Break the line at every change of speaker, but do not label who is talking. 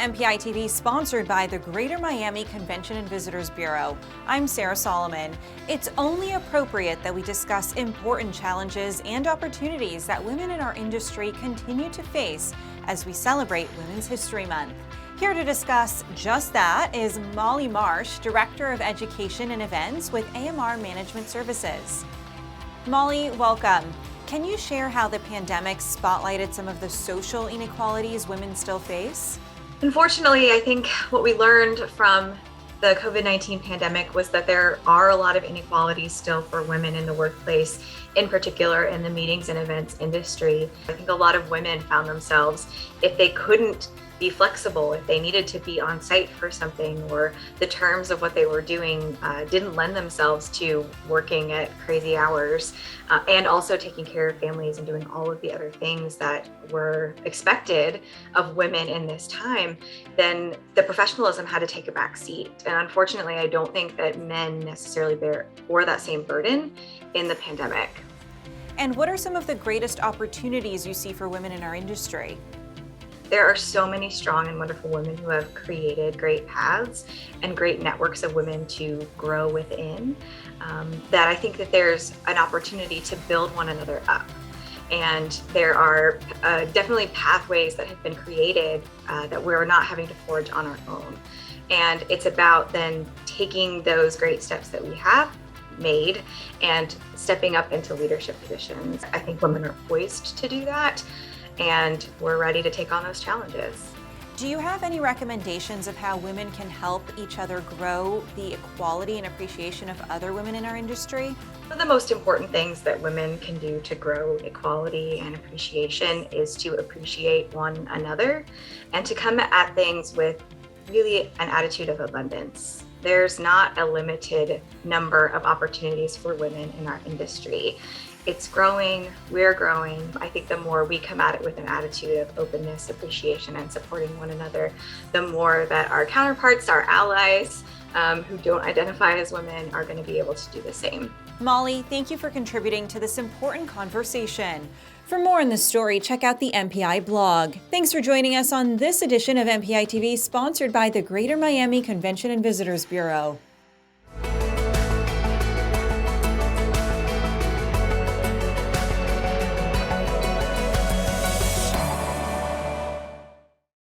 MPItv, sponsored by the Greater Miami Convention and Visitors Bureau. I'm Sarah Solomon. It's only appropriate that we discuss important challenges and opportunities that women in our industry continue to face as we celebrate Women's History Month. Here to discuss just that is Molly Marsh, Director of Education and Events with AMR Management Services. Molly, welcome. Can you share how the pandemic spotlighted some of the social inequalities women still face?
Unfortunately, I think what we learned from the COVID-19 pandemic was that there are a lot of inequalities still for women in the workplace, in particular in the meetings and events industry. I think a lot of women found themselves, if they couldn't be flexible, if they needed to be on site for something, or the terms of what they were doing didn't lend themselves to working at crazy hours and also taking care of families and doing all of the other things that were expected of women in this time, then the professionalism had to take a back seat. And unfortunately, I don't think that men necessarily bore that same burden in the pandemic.
And what are some of the greatest opportunities you see for women in our industry?
There are so many strong and wonderful women who have created great paths and great networks of women to grow within, that I think that there's an opportunity to build one another up. And there are definitely pathways that have been created that we're not having to forge on our own. And it's about then taking those great steps that we have made and stepping up into leadership positions. I think women are poised to do that, and we're ready to take on those challenges.
Do you have any recommendations of how women can help each other grow the equality and appreciation of other women in our industry?
One of the most important things that women can do to grow equality and appreciation is to appreciate one another and to come at things with really an attitude of abundance. There's not a limited number of opportunities for women in our industry. It's growing, we're growing. I think the more we come at it with an attitude of openness, appreciation, and supporting one another, the more that our counterparts, our allies, who don't identify as women are going to be able to do the same.
Molly, thank you for contributing to this important conversation. For more on this story, check out the MPI blog. Thanks for joining us on this edition of MPItv, sponsored by the Greater Miami Convention and Visitors Bureau.